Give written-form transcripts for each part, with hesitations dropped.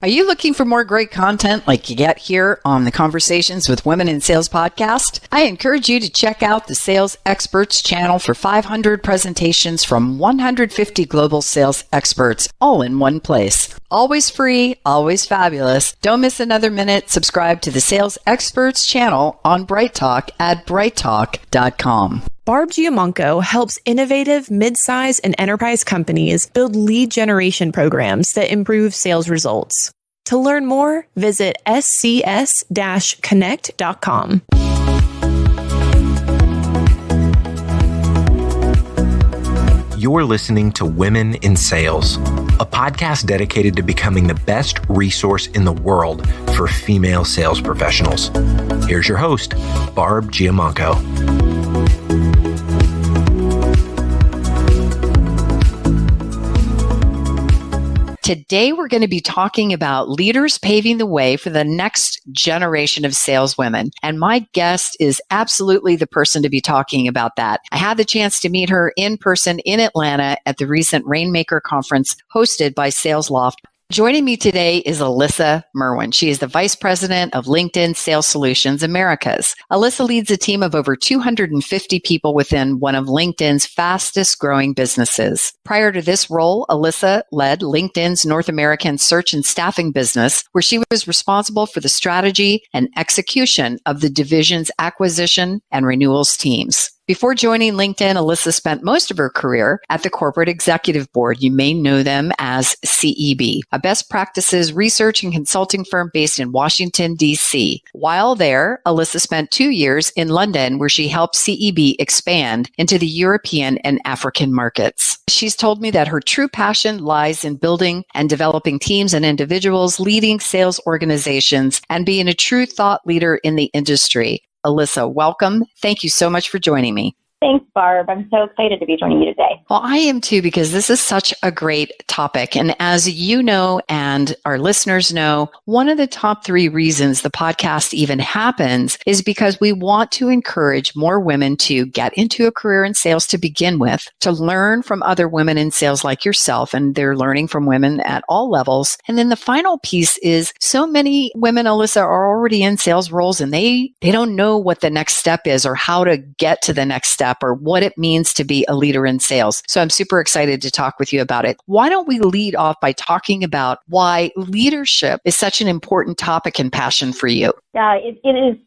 Are you looking for more great content like you get here on the Conversations with Women in Sales podcast? I encourage you to check out the Sales Experts channel for 500 presentations from 150 global sales experts, all in one place. Always free, always fabulous. Don't miss another minute. Subscribe to the Sales Experts channel on Bright Talk at brighttalk.com. Barb Giamanco helps innovative, mid-size, and enterprise companies build lead generation programs that improve sales results. To learn more, visit scs-connect.com. You're listening to Women in Sales, a podcast dedicated to becoming the best resource in the world for female sales professionals. Here's your host, Barb Giamanco. Today, we're going to be talking about leaders paving the way for the next generation of saleswomen. And my guest is absolutely the person to be talking about that. I had the chance to meet her in person in Atlanta at the recent Rainmaker conference hosted by SalesLoft. Joining me today is Alyssa Merwin. She is the Vice President of LinkedIn Sales Solutions Americas. Alyssa leads a team of over 250 people within one of LinkedIn's fastest growing businesses. Prior to this role, Alyssa led LinkedIn's North American search and staffing business, where she was responsible for the strategy and execution of the division's acquisition and renewals teams. Before joining LinkedIn, Alyssa spent most of her career at the Corporate Executive Board. You may know them as CEB, a best practices research and consulting firm based in Washington, D.C. While there, Alyssa spent 2 years in London, where she helped CEB expand into the European and African markets. She's told me that her true passion lies in building and developing teams and individuals, leading sales organizations, and being a true thought leader in the industry. Alyssa, welcome. Thank you so much for joining me. Thanks, Barb. I'm so excited to be joining you today. Well, I am too, because this is such a great topic. And as you know, and our listeners know, one of the top 3 reasons the podcast even happens is because we want to encourage more women to get into a career in sales to begin with, to learn from other women in sales like yourself, and they're learning from women at all levels. And then the final piece is so many women, Alyssa, are already in sales roles, and they don't know what the next step is or how to get to the next step, or what it means to be a leader in sales. So I'm super excited to talk with you about it. Why don't we lead off by talking about why leadership is such an important topic and passion for you? Yeah, it's a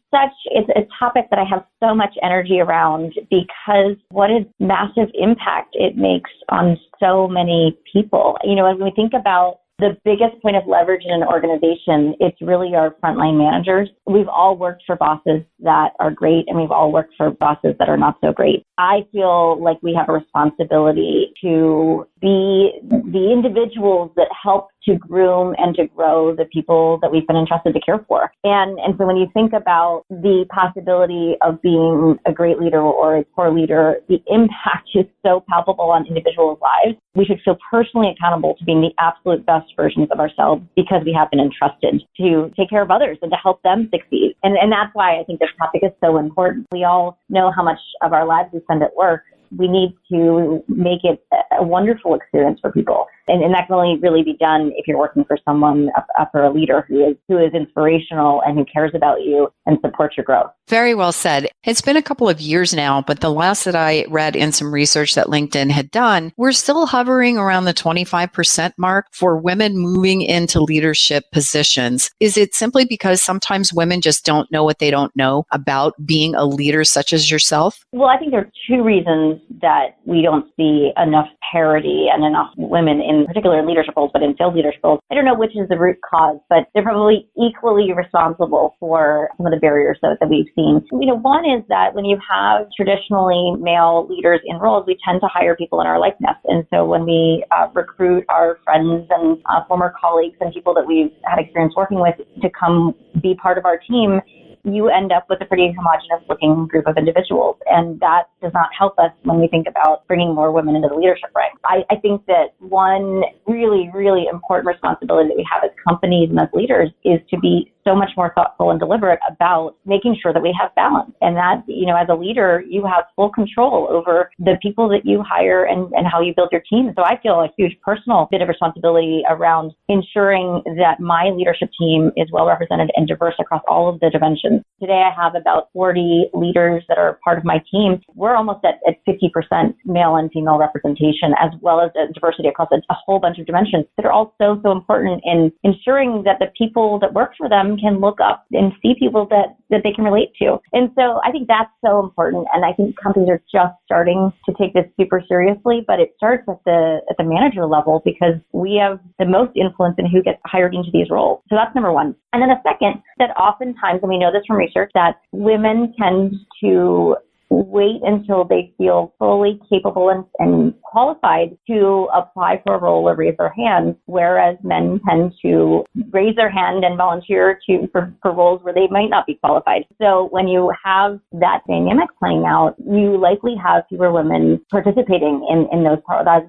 topic that I have so much energy around, because what a massive impact it makes on so many people. You know, when we think about the biggest point of leverage in an organization, it's really our frontline managers. We've all worked for bosses that are great, and we've all worked for bosses that are not so great. I feel like we have a responsibility to be the individuals that help to groom and to grow the people that we've been entrusted to care for. And so when you think about the possibility of being a great leader or a poor leader, the impact is so palpable on individuals' lives. We should feel personally accountable to being the absolute best versions of ourselves, because we have been entrusted to take care of others and to help them succeed. And that's why I think this topic is so important. We all know how much of our lives we spend at work. We need to make it a wonderful experience for people. And that can only really be done if you're working for someone, for a leader who is inspirational and who cares about you and supports your growth. Very well said. It's been a couple of years now, but the last that I read in some research that LinkedIn had done, we're still hovering around the 25% mark for women moving into leadership positions. Is it simply because sometimes women just don't know what they don't know about being a leader such as yourself? Well, I think there are 2 reasons that we don't see enough parity and enough women in particular leadership roles, but in sales leadership roles. I don't know which is the root cause, but they're probably equally responsible for some of the barriers that we've seen. You know, one is that when you have traditionally male leaders in roles, we tend to hire people in our likeness. And so when we recruit our friends and former colleagues and people that we've had experience working with to come be part of our team, you end up with a pretty homogenous looking group of individuals. And that does not help us when we think about bringing more women into the leadership ranks. I think that one really, really important responsibility that we have as companies and as leaders is to be so much more thoughtful and deliberate about making sure that we have balance. And that, as a leader, you have full control over the people that you hire and how you build your team. So I feel a huge personal bit of responsibility around ensuring that my leadership team is well represented and diverse across all of the dimensions. Today, I have about 40 leaders that are part of my team. We're almost at 50% male and female representation, as well as diversity across a whole bunch of dimensions that are all so important in ensuring that the people that work for them can look up and see people that they can relate to. And so I think that's so important. And I think companies are just starting to take this super seriously, but it starts at the manager level because we have the most influence in who gets hired into these roles. So that's number one. And then the second, that oftentimes, and we know this from research, that women tend to wait until they feel fully capable and qualified to apply for a role or raise their hand, whereas men tend to raise their hand and volunteer for roles where they might not be qualified. So when you have that dynamic playing out, you likely have fewer women participating in those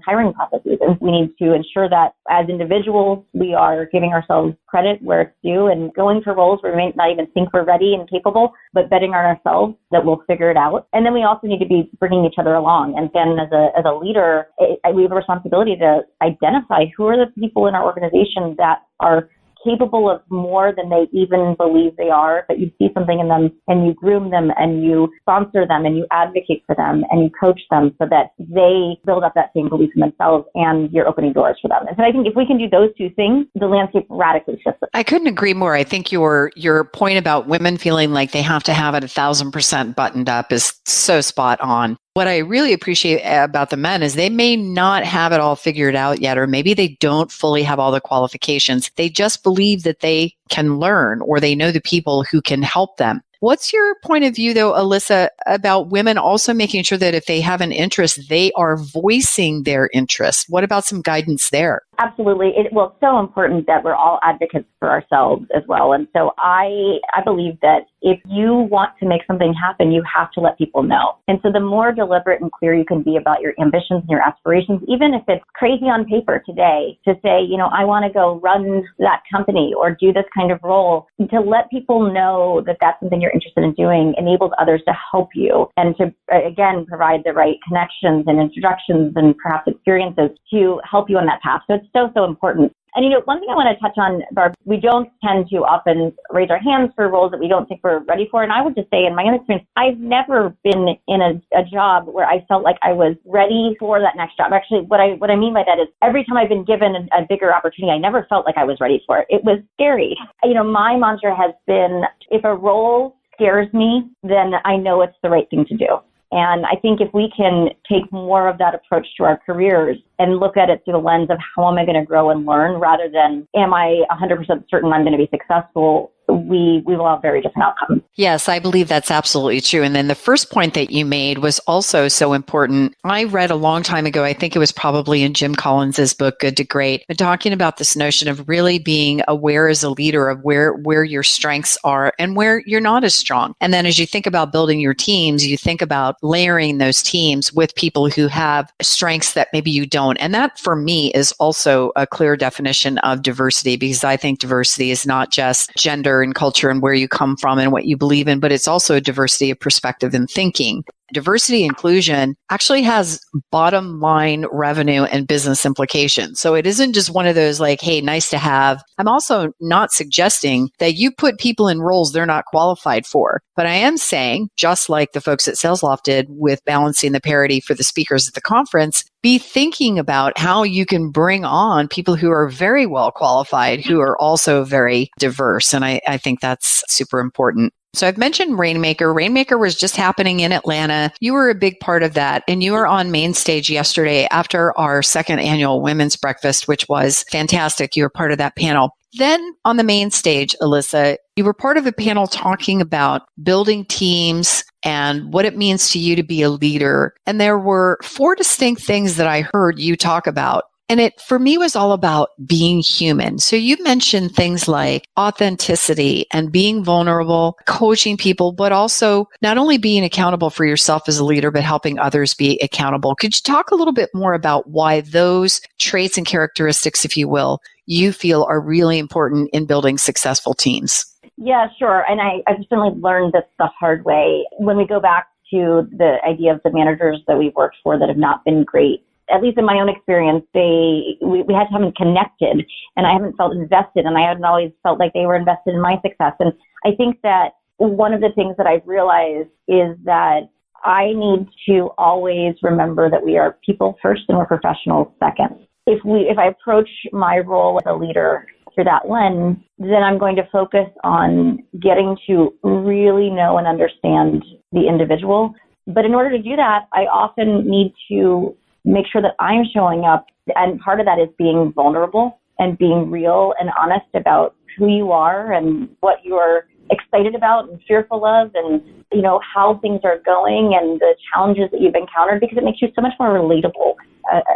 hiring processes. And we need to ensure that as individuals, we are giving ourselves credit where it's due and going for roles where we may not even think we're ready and capable, but betting on ourselves that we'll figure it out. And then we also need to be bringing each other along. And then as a leader, we have a responsibility to identify who are the people in our organization that are capable of more than they even believe they are, but you see something in them and you groom them and you sponsor them and you advocate for them and you coach them so that they build up that same belief in themselves and you're opening doors for them. And so I think if we can do those two things, the landscape radically shifts. I couldn't agree more. I think your point about women feeling like they have to have it 1,000% buttoned up is so spot on. What I really appreciate about the men is they may not have it all figured out yet, or maybe they don't fully have all the qualifications. They just believe that they can learn or they know the people who can help them. What's your point of view, though, Alyssa, about women also making sure that if they have an interest, they are voicing their interest? What about some guidance there? Absolutely. It's so important that we're all advocates for ourselves as well. And so I believe that if you want to make something happen, you have to let people know. And so the more deliberate and clear you can be about your ambitions and your aspirations, even if it's crazy on paper today, to say, I want to go run that company or do this kind of role, to let people know that that's something you're interested in doing enables others to help you and to, again, provide the right connections and introductions and perhaps experiences to help you on that path. So it's so important. And, one thing I want to touch on, Barb, we don't tend to often raise our hands for roles that we don't think we're ready for. And I would just say, in my own experience, I've never been in a job where I felt like I was ready for that next job. Actually, what I mean by that is every time I've been given a bigger opportunity, I never felt like I was ready for it. It was scary. My mantra has been, if a role scares me, then I know it's the right thing to do. And I think if we can take more of that approach to our careers and look at it through the lens of how am I going to grow and learn rather than am I 100% certain I'm going to be successful, we will have very different outcomes. Yes, I believe that's absolutely true. And then the first point that you made was also so important. I read a long time ago, I think it was probably in Jim Collins's book, Good to Great, but talking about this notion of really being aware as a leader of where your strengths are and where you're not as strong. And then as you think about building your teams, you think about layering those teams with people who have strengths that maybe you don't. And that for me is also a clear definition of diversity, because I think diversity is not just gender and culture and where you come from and what you believe in, but it's also a diversity of perspective and thinking. Diversity inclusion actually has bottom line revenue and business implications. So it isn't just one of those like, hey, nice to have. I'm also not suggesting that you put people in roles they're not qualified for. But I am saying, just like the folks at SalesLoft did with balancing the parity for the speakers at the conference, be thinking about how you can bring on people who are very well qualified, who are also very diverse. And I think that's super important. So I've mentioned Rainmaker. Rainmaker was just happening in Atlanta. You were a big part of that. And you were on main stage yesterday after our second annual women's breakfast, which was fantastic. You were part of that panel. Then on the main stage, Alyssa, you were part of a panel talking about building teams and what it means to you to be a leader. And there were 4 distinct things that I heard you talk about. And it, for me, was all about being human. So you mentioned things like authenticity and being vulnerable, coaching people, but also not only being accountable for yourself as a leader, but helping others be accountable. Could you talk a little bit more about why those traits and characteristics, if you will, you feel are really important in building successful teams? Yeah, sure. And I've certainly learned this the hard way. When we go back to the idea of the managers that we've worked for that have not been great, at least in my own experience, we had to have them connected, and I haven't felt invested, and I hadn't always felt like they were invested in my success. And I think that one of the things that I've realized is that I need to always remember that we are people first and we're professionals second. If I approach my role as a leader through that lens, then I'm going to focus on getting to really know and understand the individual. But in order to do that, I often need to make sure that I'm showing up. And part of that is being vulnerable and being real and honest about who you are and what you're excited about and fearful of, and, you know, how things are going and the challenges that you've encountered, because it makes you so much more relatable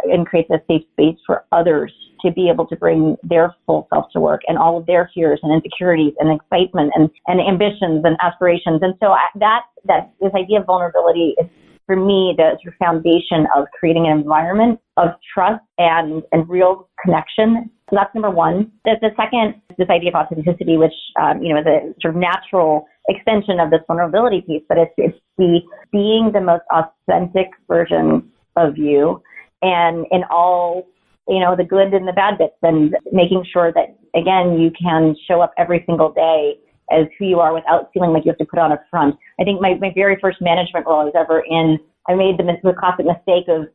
and creates a safe space for others to be able to bring their full self to work and all of their fears and insecurities and excitement and ambitions and aspirations. And so this idea of vulnerability is, for me, the sort of foundation of creating an environment of trust and real connection. So that's number one. The second, this idea of authenticity, which, is a sort of natural extension of this vulnerability piece, but it's being the most authentic version of you, and in all, the good and the bad bits, and making sure that, again, you can show up every single day as who you are without feeling like you have to put on a front. I think my very first management role I was ever in, I made the classic mistake of,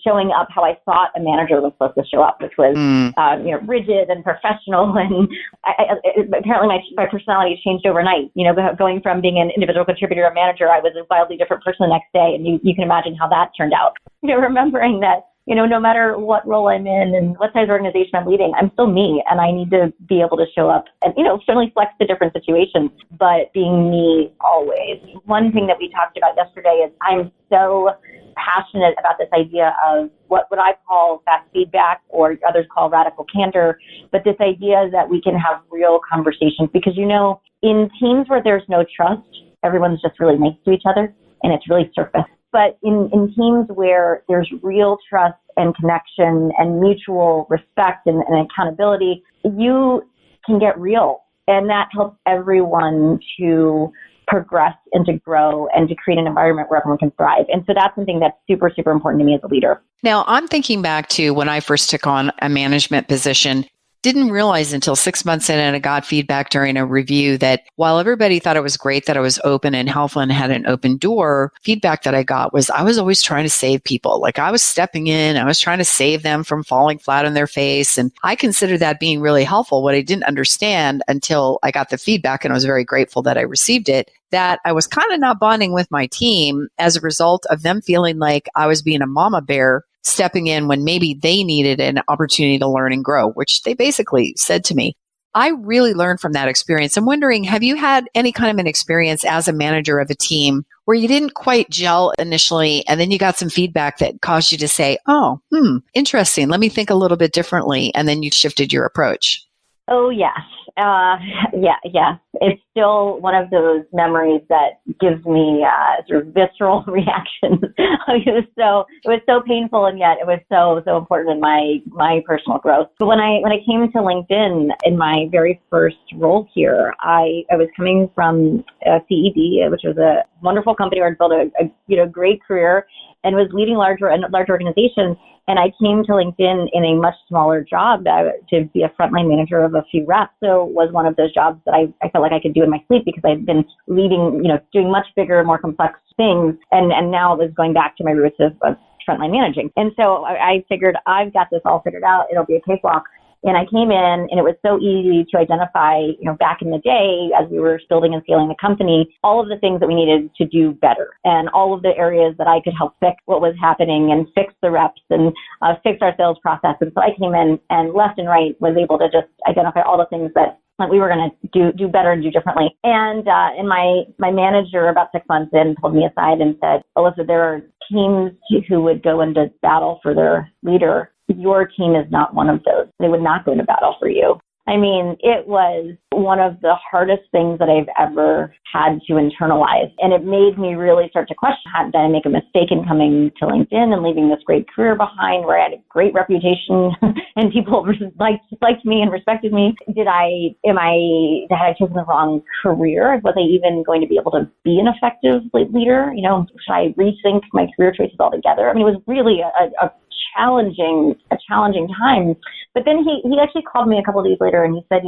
showing up how I thought a manager was supposed to show up, which was, rigid and professional. And apparently my personality changed overnight. Going from being an individual contributor to manager, I was a wildly different person the next day. And you can imagine how that turned out. Remembering that, no matter what role I'm in and what size organization I'm leading, I'm still me, and I need to be able to show up and, certainly flex to different situations, but being me always. One thing that we talked about yesterday is I'm so passionate about this idea of what I call fast feedback, or others call radical candor, but this idea that we can have real conversations, because, in teams where there's no trust, everyone's just really nice to each other, and it's really surface. But in teams where there's real trust and connection and mutual respect and accountability, you can get real. And that helps everyone to progress and to grow and to create an environment where everyone can thrive. And so that's something that's super, super important to me as a leader. Now, I'm thinking back to when I first took on a management position. Didn't realize until 6 months in, and I got feedback during a review, that while everybody thought it was great that I was open and helpful and had an open door, feedback that I got was I was always trying to save people. Like, I was stepping in, I was trying to save them from falling flat on their face. And I considered that being really helpful. What I didn't understand until I got the feedback, and I was very grateful that I received it, that I was kind of not bonding with my team as a result of them feeling like I was being a mama bear, stepping in when maybe they needed an opportunity to learn and grow, which they basically said to me. I really learned from that experience. I'm wondering, have you had any kind of an experience as a manager of a team where you didn't quite gel initially, and then you got some feedback that caused you to say, interesting, let me think a little bit differently, and then you shifted your approach? Oh, yes. Yeah. It's still one of those memories that gives me sort of visceral reactions. It was so painful, and yet it was so important in my personal growth. But when I came to LinkedIn in my very first role here, I was coming from CED, which was a wonderful company where I built a great career and was leading large organizations. And I came to LinkedIn in a much smaller job to be a frontline manager of a few reps. So it was one of those jobs that I felt like I could do in my sleep, because I'd been leading, doing much bigger, more complex things. And now it was going back to my roots of frontline managing. And so I figured, I've got this all figured out. It'll be a cakewalk. And I came in, and it was so easy to identify, back in the day as we were building and scaling the company, all of the things that we needed to do better, and all of the areas that I could help fix what was happening and fix the reps and fix our sales process. And so I came in and left and right was able to just identify all the things that we were going to do better and do differently. And my manager, about 6 months in, pulled me aside and said, Alyssa, there are teams who would go into battle for their leader. Your team is not one of those. They would not go into battle for you. I mean, it was one of the hardest things that I've ever had to internalize. And it made me really start to question, did I make a mistake in coming to LinkedIn and leaving this great career behind where I had a great reputation and people liked me and respected me? Had I chosen the wrong career? Was I even going to be able to be an effective leader? Should I rethink my career choices altogether? I mean, it was really a challenging time. But then he actually called me a couple of days later and he said,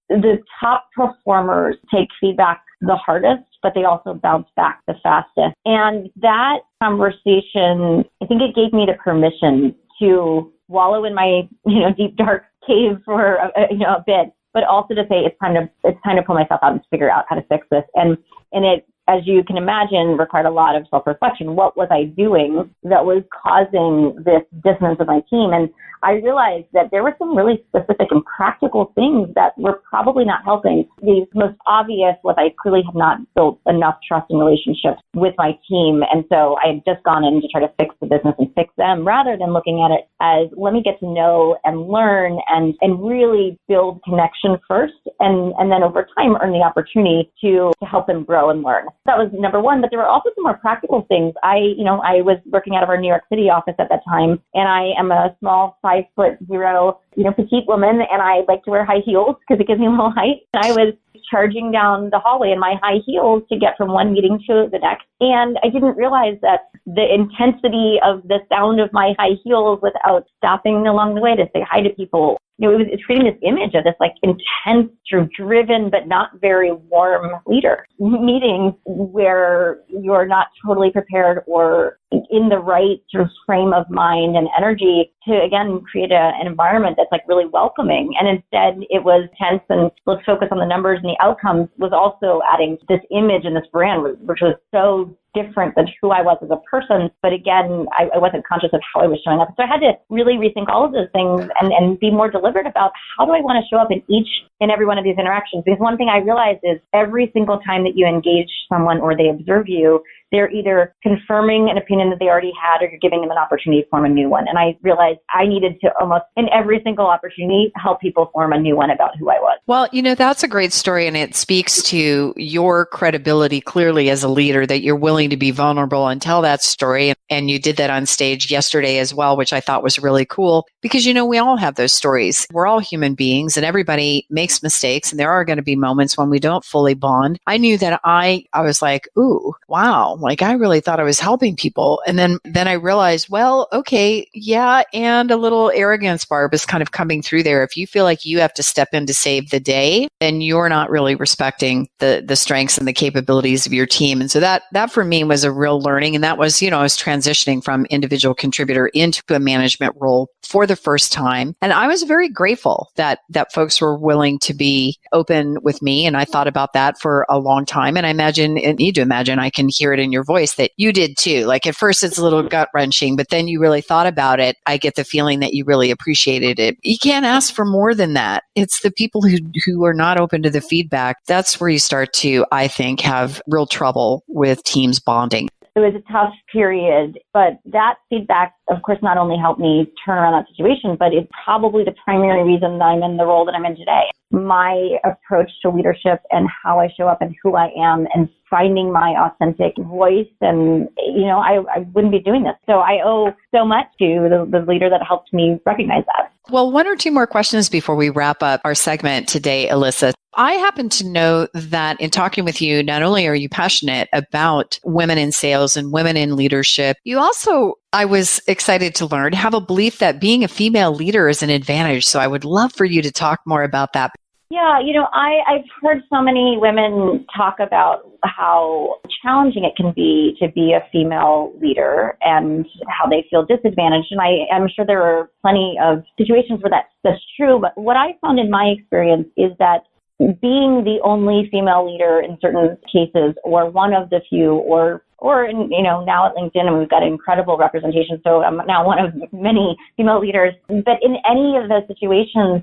the top performers take feedback the hardest, but they also bounce back the fastest. And that conversation, I think it gave me the permission to wallow in my, deep dark cave for a bit, but also to say it's time to pull myself out and figure out how to fix this. And it, as you can imagine, required a lot of self-reflection. What was I doing that was causing this dissonance with my team? And I realized that there were some really specific and practical things that were probably not helping. The most obvious was I clearly had not built enough trust and relationships with my team. And so I had just gone in to try to fix the business and fix them rather than looking at it as let me get to know and learn and really build connection first. And then over time, earn the opportunity to help them grow and learn. That was number one, but there were also some more practical things. I was working out of our New York City office at that time, and I am a small 5'0", petite woman, and I like to wear high heels because it gives me a little height. And I was charging down the hallway in my high heels to get from one meeting to the next. And I didn't realize that the intensity of the sound of my high heels without stopping along the way to say hi to people, it's creating this image of this intense, sort of driven, but not very warm leader. Meetings where you're not totally prepared or in the right sort of frame of mind and energy to, again, create an environment that's really welcoming. And instead it was tense and let's focus on the numbers and the outcomes was also adding this image and this brand, which was so different than who I was as a person. But again, I wasn't conscious of how I was showing up. So I had to really rethink all of those things and be more deliberate about how do I want to show up in each and every one of these interactions. Because one thing I realized is every single time that you engage someone or they observe you, they're either confirming an opinion that they already had or you're giving them an opportunity to form a new one. And I realized I needed to almost, in every single opportunity, help people form a new one about who I was. Well, that's a great story, and it speaks to your credibility clearly as a leader, that you're willing to be vulnerable and tell that story. And you did that on stage yesterday as well, which I thought was really cool because, we all have those stories. We're all human beings and everybody makes mistakes, and there are going to be moments when we don't fully bond. I knew that I was like, ooh, wow. I really thought I was helping people. And then I realized, well, okay, yeah. And a little arrogance, Barb, is kind of coming through there. If you feel like you have to step in to save the day, then you're not really respecting the strengths and the capabilities of your team. And so that for me was a real learning. And that was, I was transitioning from individual contributor into a management role for the first time. And I was very grateful that folks were willing to be open with me. And I thought about that for a long time. And I need to imagine, I can hear it in your voice that you did too. At first it's a little gut wrenching, but then you really thought about it. I get the feeling that you really appreciated it. You can't ask for more than that. It's the people who are not open to the feedback. That's where you start to, I think, have real trouble with teams bonding. It was a tough period, but that feedback, of course, not only helped me turn around that situation, but it's probably the primary reason that I'm in the role that I'm in today. My approach to leadership and how I show up and who I am and finding my authentic voice. And, I wouldn't be doing this. So I owe so much to the leader that helped me recognize that. Well, one or two more questions before we wrap up our segment today, Alyssa. I happen to know that in talking with you, not only are you passionate about women in sales and women in leadership, you also, I was excited to learn, have a belief that being a female leader is an advantage. So I would love for you to talk more about that. Yeah, I've heard so many women talk about how challenging it can be to be a female leader and how they feel disadvantaged. And I'm sure there are plenty of situations where that's true. But what I found in my experience is that being the only female leader in certain cases, or one of the few, or now at LinkedIn, and we've got incredible representation. So I'm now one of many female leaders. But in any of those situations,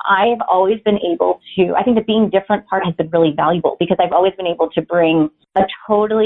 I've always been able to, I think the being different part has been really valuable because I've always been able to bring a totally